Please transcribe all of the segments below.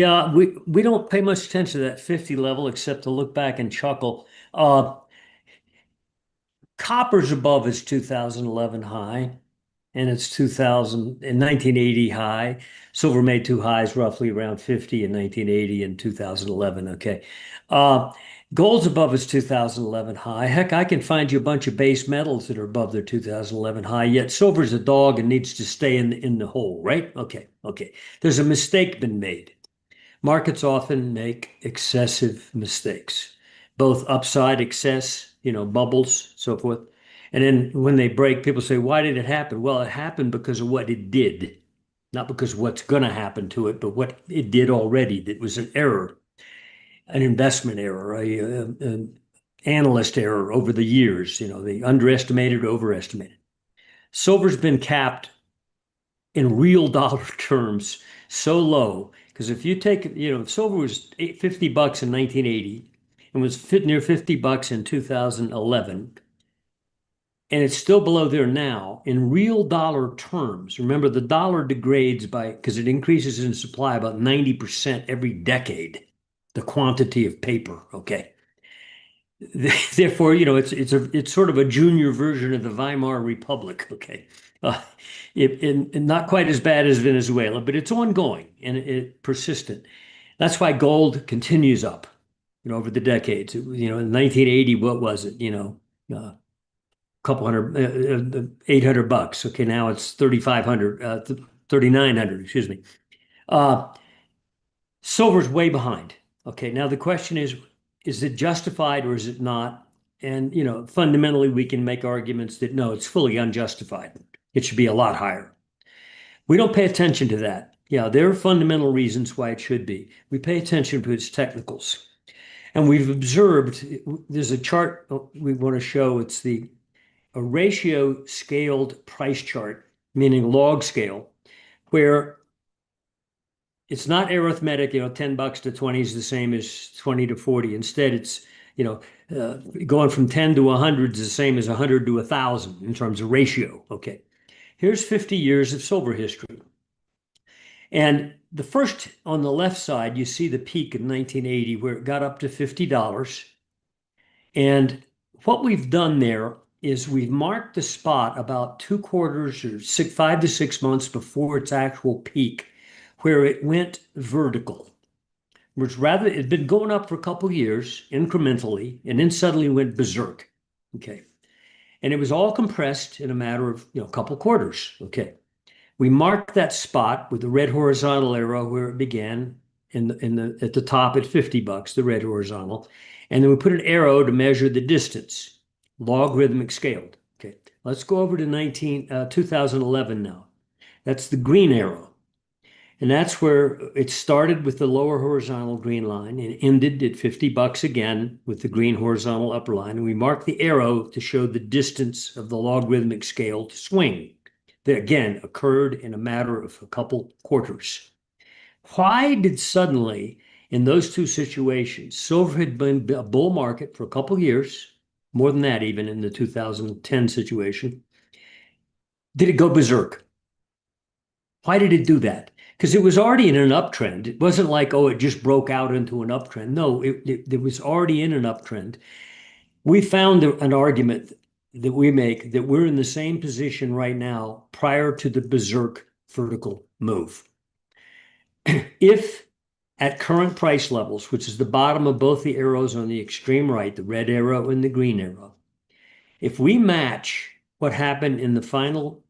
Yeah, we don't pay much attention to that 50 level except to look back and chuckle. Copper's above its 2011 high and its 2000 and 1980 high. Silver made two highs roughly around 50 in 1980 and 2011. Okay. Uh, Gold's above its 2011 high. Heck, I can find you a bunch of base metals that are above their 2011 high, yet silver's a dog and needs to stay in the hole, right? Okay. Okay. There's a mistake been made. Markets often make excessive mistakes, both upside excess, bubbles, so forth. And then when they break, people say, why did it happen? Well, it happened because of what it did, not because of what's going to happen to it, but what it did already. That was an error, an investment error, an analyst error over the years. They underestimated, overestimated. Silver's been capped in real dollar terms so low. Because if you take, silver was $50 in 1980 and was near $50 in 2011, and it's still below there now in real dollar terms. Remember, the dollar degrades because it increases in supply about 90% every decade, the quantity of paper, okay? Therefore, it's sort of a junior version of the Weimar Republic. Okay, uh, and not quite as bad as Venezuela, but it's ongoing and persistent. That's why gold continues up, over the decades. In 1980, what was it? A couple hundred, $800. Okay, now it's 3,500, 3,900. Excuse me. Uh, Silver's way behind. Okay, now the question is it justified or is it not? And, fundamentally, we can make arguments that no, it's fully unjustified. It should be a lot higher. We don't pay attention to that. Yeah, there are fundamental reasons why it should be. We pay attention to its technicals. And we've observed, there's a chart we want to show. It's a ratio scaled price chart, meaning log scale, where it's not arithmetic, $10 to 20 is the same as 20 to 40. Instead, it's, going from 10 to 100 is the same as 100 to 1,000 in terms of ratio. Okay. Here's 50 years of silver history. And the first on the left side, you see the peak in 1980 where it got up to $50. And what we've done there is we've marked the spot about 2 quarters or 5 to 6 months before its actual peak, where it went vertical, which rather it had been going up for a couple of years incrementally, and then suddenly went berserk. Okay. And it was all compressed in a matter of a couple quarters. Okay. We marked that spot with the red horizontal arrow where it began at the top at $50, the red horizontal. And then we put an arrow to measure the distance, logarithmic scaled. Okay. Let's go over to 2011 now. That's the green arrow. And that's where it started with the lower horizontal green line and ended at $50 again with the green horizontal upper line. And we marked the arrow to show the distance of the logarithmic scale to swing that again occurred in a matter of a couple quarters. Why did suddenly, in those two situations, silver had been a bull market for a couple years, more than that even in the 2010 situation, did it go berserk? Why did it do that? Because it was already in an uptrend. It wasn't like, oh, it just broke out into an uptrend. No, it was already in an uptrend. We found an argument that we make that we're in the same position right now prior to the berserk vertical move. If at current price levels, which is the bottom of both the arrows on the extreme right, the red arrow and the green arrow, if we match what happened in the final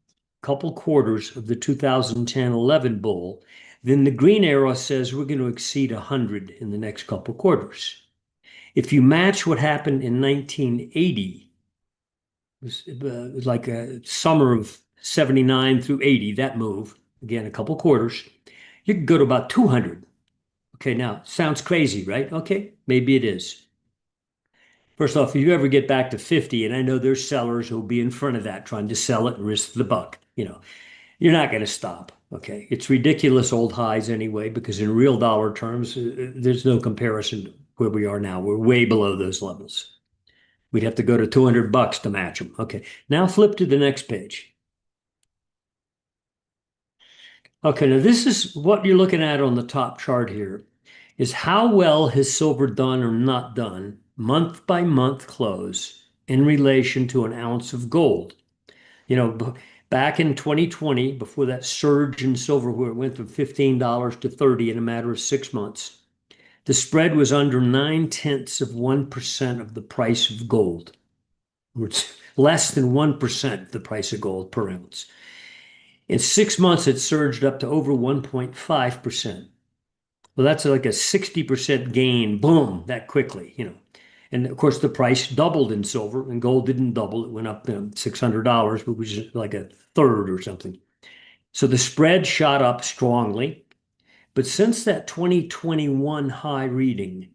couple quarters of the 2010-11 bull, then the green arrow says we're going to exceed 100 in the next couple quarters. If you match what happened in 1980, it was like a summer of 79 through 80, that move, again, a couple quarters, you can go to about 200. Okay, now, sounds crazy, right? Okay, maybe it is. First off, if you ever get back to 50, and I know there's sellers who'll be in front of that trying to sell it and risk the buck, you're not going to stop. Okay. It's ridiculous old highs anyway, because in real dollar terms, there's no comparison to where we are now. We're way below those levels. We'd have to go to $200 to match them. Okay. Now flip to the next page. Okay, now this is what you're looking at on the top chart here, is how well has silver done or not done month by month close in relation to an ounce of gold. You know, back in 2020, before that surge in silver where it went from $15 to 30 in a matter of 6 months, the spread was under 0.9% of the price of gold. It's less than 1% the price of gold per ounce. In 6 months, it surged up to over 1.5%. Well, that's like a 60% gain, boom, that quickly, you know. And of course, the price doubled in silver, and gold didn't double. It went up to $600, but was like a third or something. So the spread shot up strongly. But since that 2021 high reading,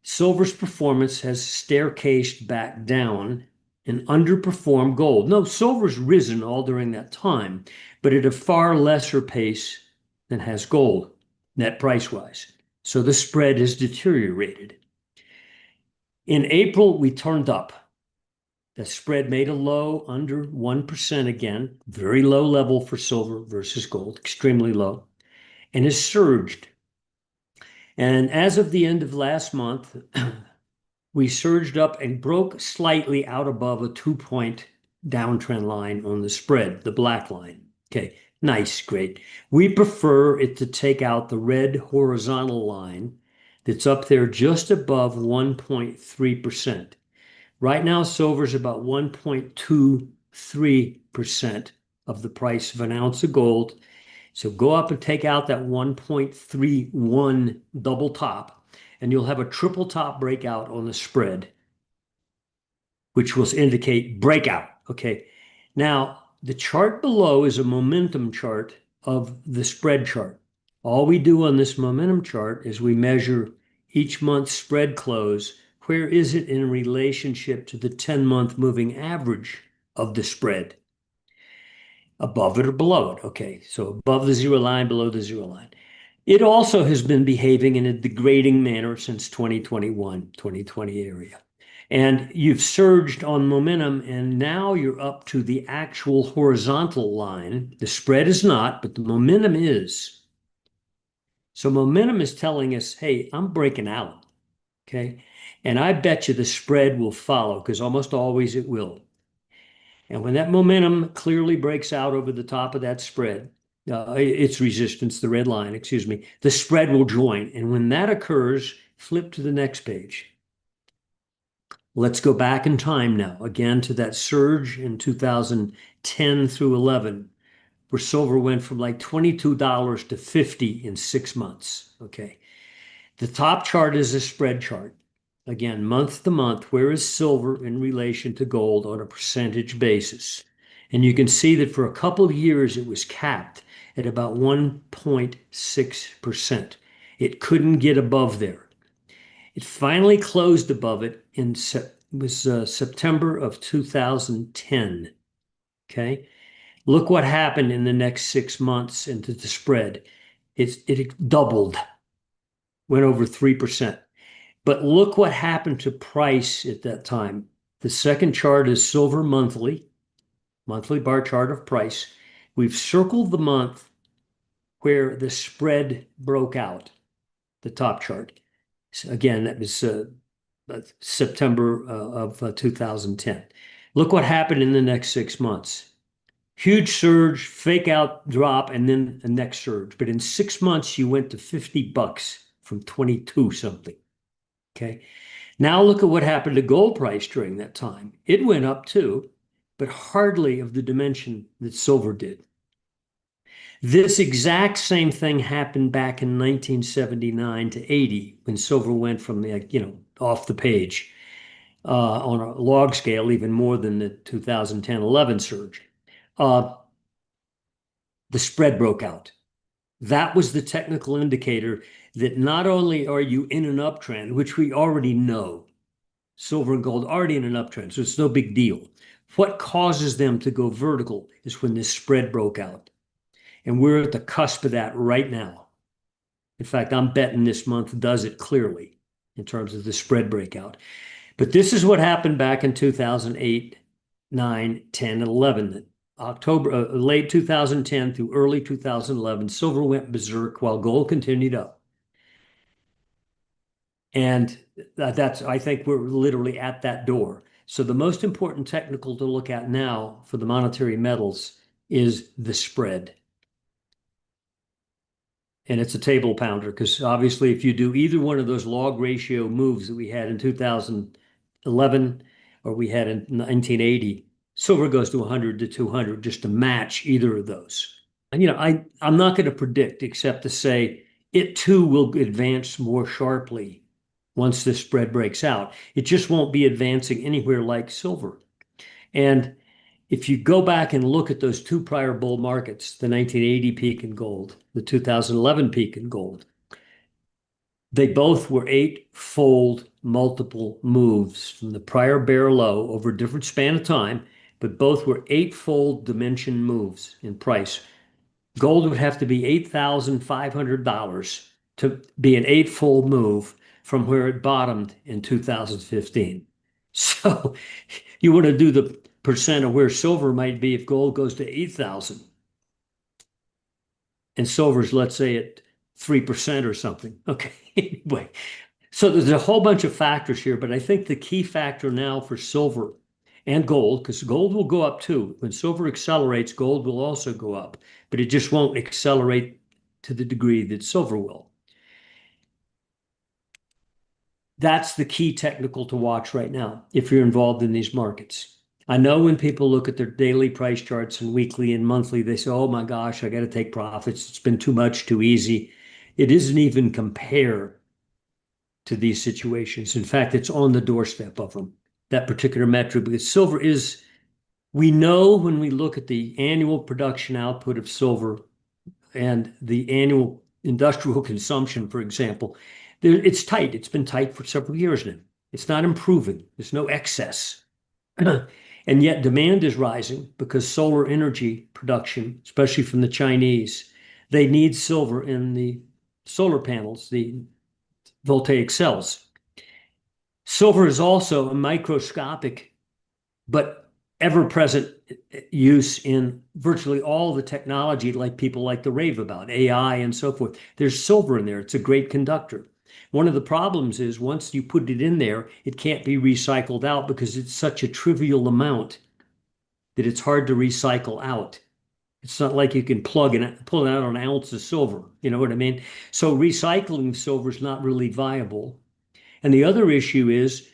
silver's performance has staircased back down and underperformed gold. No, silver's risen all during that time, but at a far lesser pace than has gold, net price wise. So the spread has deteriorated. In April, we turned up. The spread made a low under 1% again, very low level for silver versus gold, extremely low, and has surged. And as of the end of last month, we surged up and broke slightly out above a 2-point downtrend line on the spread, the black line. Okay, nice, great. We prefer it to take out the red horizontal line that's up there just above 1.3%. Right now, silver's about 1.23% of the price of an ounce of gold. So go up and take out that 1.31 double top, and you'll have a triple top breakout on the spread, which will indicate breakout. Okay. Now, the chart below is a momentum chart of the spread chart. All we do on this momentum chart is we measure each month's spread close. Where is it in relationship to the 10-month moving average of the spread? Above it or below it. Okay, so above the zero line, below the zero line. It also has been behaving in a degrading manner since 2021, 2020 area. And you've surged on momentum, and now you're up to the actual horizontal line. The spread is not, but the momentum is. So momentum is telling us, hey, I'm breaking out. Okay. And I bet you the spread will follow because almost always it will. And when that momentum clearly breaks out over the top of that spread, its resistance, the red line, excuse me, the spread will join. And when that occurs, flip to the next page. Let's go back in time now, again to that surge in 2010 through 11, where silver went from like $22 to 50 in 6 months. Okay. The top chart is a spread chart. Again, month to month, where is silver in relation to gold on a percentage basis? And you can see that for a couple of years, it was capped at about 1.6%. It couldn't get above there. It finally closed above it in September of 2010. Okay. Look what happened in the next 6 months into the spread. It doubled, went over 3%. But look what happened to price at that time. The second chart is silver monthly bar chart of price. We've circled the month where the spread broke out, the top chart. So again, that was September of 2010. Look what happened in the next 6 months. Huge surge, fake out drop, and then the next surge. But in 6 months, you went to $50 from 22 something. Okay. Now look at what happened to gold price during that time. It went up too, but hardly of the dimension that silver did. This exact same thing happened back in 1979 to 80 when silver went from the, off the page on a log scale, even more than the 2010-11 surge. The spread broke out. That was the technical indicator that not only are you in an uptrend, which we already know, silver and gold already in an uptrend, so it's no big deal. What causes them to go vertical is when this spread broke out. And we're at the cusp of that right now. In fact, I'm betting this month does it clearly in terms of the spread breakout. But this is what happened back in 2008, 9, 10, and 11. late 2010 through early 2011, silver went berserk while gold continued up. And that's, I think we're literally at that door. So the most important technical to look at now for the monetary metals is the spread. And it's a table pounder because obviously if you do either one of those log ratio moves that we had in 2011 or we had in 1980, silver goes to 100 to 200 just to match either of those. And, I'm not going to predict except to say it too will advance more sharply once this spread breaks out. It just won't be advancing anywhere like silver. And if you go back and look at those two prior bull markets, the 1980 peak in gold, the 2011 peak in gold, they both were eightfold multiple moves from the prior bear low over a different span of time, but both were eightfold dimension moves in price. Gold would have to be $8,500 to be an eightfold move from where it bottomed in 2015. So you want to do the percent of where silver might be if gold goes to 8,000 and silver's, let's say, at 3% or something. Okay, anyway. So there's a whole bunch of factors here, but I think the key factor now for silver and gold, because gold will go up too. When silver accelerates, gold will also go up, but it just won't accelerate to the degree that silver will. That's the key technical to watch right now if you're involved in these markets. I know when people look at their daily price charts and weekly and monthly, they say, oh my gosh, I got to take profits. It's been too much, too easy. It isn't even compare to these situations. In fact, it's on the doorstep of them, that particular metric, because silver is, we know when we look at the annual production output of silver and the annual industrial consumption, for example, it's tight. It's been tight for several years now. It's not improving. There's no excess. And yet demand is rising because solar energy production, especially from the Chinese, they need silver in the solar panels, the voltaic cells. Silver is also a microscopic but ever-present use in virtually all the technology like people like to rave about, AI and so forth. There's silver in there. It's a great conductor. One of the problems is once you put it in there, it can't be recycled out because it's such a trivial amount that it's hard to recycle out. It's not like you can pull out an ounce of silver. You know what I mean? So recycling silver is not really viable. And the other issue is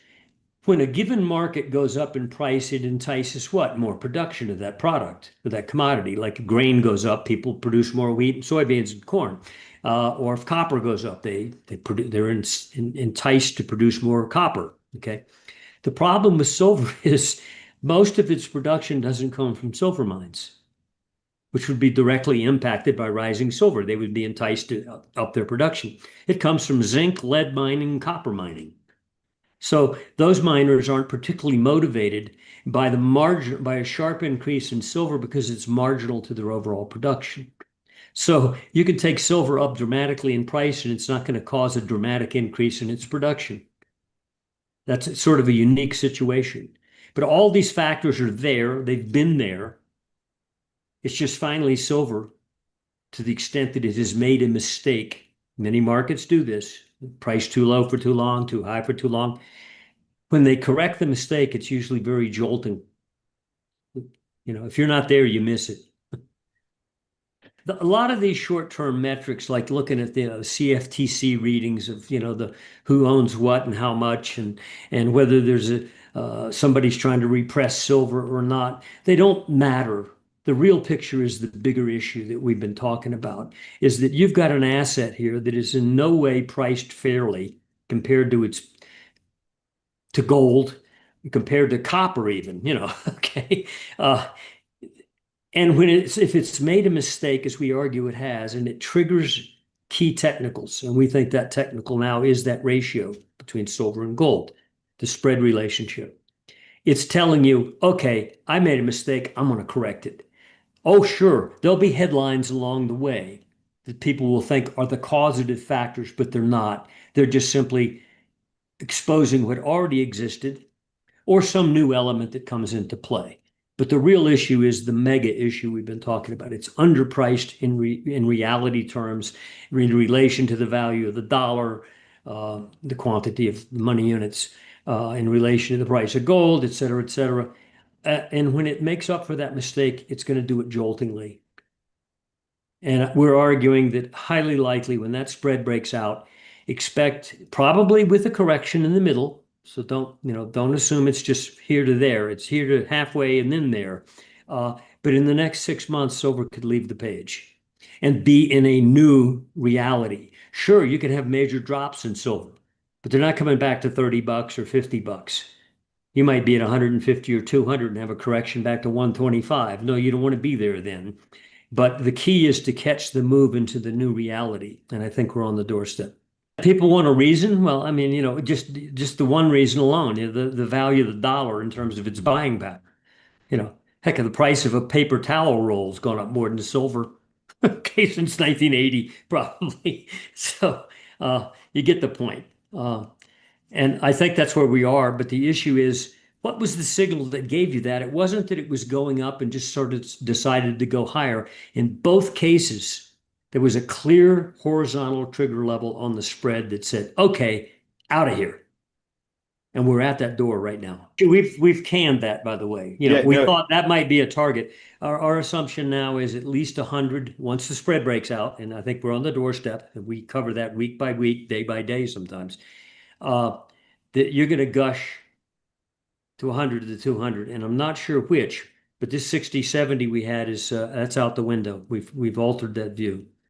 when a given market goes up in price, it entices what? More production of that product, of that commodity. Like grain goes up, people produce more wheat, soybeans, and corn. Or if copper goes up, they're enticed to produce more copper. Okay. The problem with silver is most of its production doesn't come from silver mines, which would be directly impacted by rising silver. They would be enticed to up their production. It comes from zinc, lead mining, copper mining. So those miners aren't particularly motivated by a sharp increase in silver because it's marginal to their overall production. So you can take silver up dramatically in price and it's not going to cause a dramatic increase in its production. That's sort of a unique situation. But all these factors are there. They've been there. It's just finally silver, to the extent that it has made a mistake. Many markets do this. Price too low for too long, too high for too long. When they correct the mistake, it's usually very jolting. If you're not there, you miss it. A lot of these short-term metrics, like looking at the CFTC readings of the who owns what and how much, and whether there's somebody's trying to repress silver or not, they don't matter. The real picture is the bigger issue that we've been talking about, is that you've got an asset here that is in no way priced fairly compared to gold, compared to copper even, okay. And if it's made a mistake, as we argue it has, and it triggers key technicals, and we think that technical now is that ratio between silver and gold, the spread relationship. It's telling you, okay, I made a mistake, I'm going to correct it. Oh, sure, there'll be headlines along the way that people will think are the causative factors, but they're not. They're just simply exposing what already existed or some new element that comes into play. But the real issue is the mega issue we've been talking about. It's underpriced in reality terms, in relation to the value of the dollar, the quantity of money units, in relation to the price of gold, et cetera, et cetera. And when it makes up for that mistake, it's going to do it joltingly. And we're arguing that highly likely when that spread breaks out, expect probably with a correction in the middle. So don't assume it's just here to there. It's here to halfway and then there. But in the next 6 months, silver could leave the page and be in a new reality. Sure, you can have major drops in silver, but they're not coming back to $30 or $50. You might be at 150 or 200 and have a correction back to 125. No, you don't want to be there then. But the key is to catch the move into the new reality. And I think we're on the doorstep. People want a reason. Well, I mean, just the one reason alone, the value of the dollar in terms of its buying power. Heck, the price of a paper towel roll has gone up more than silver. Okay, since 1980, probably. So you get the point. And I think that's where we are. But the issue is, what was the signal that gave you that? It wasn't that it was going up and just sort of decided to go higher. In both cases, there was a clear horizontal trigger level on the spread that said, okay, out of here. And we're at that door right now. We've canned that, by the way. Yeah, We no, thought that might be a target. Our assumption now is at least 100 once the spread breaks out, and I think we're on the doorstep. And we cover that week by week, day by day sometimes. Uh, that you're going to gush to 100 to 200, and I'm not sure which, but this 60-70 we had is that's out the window. We've altered that view.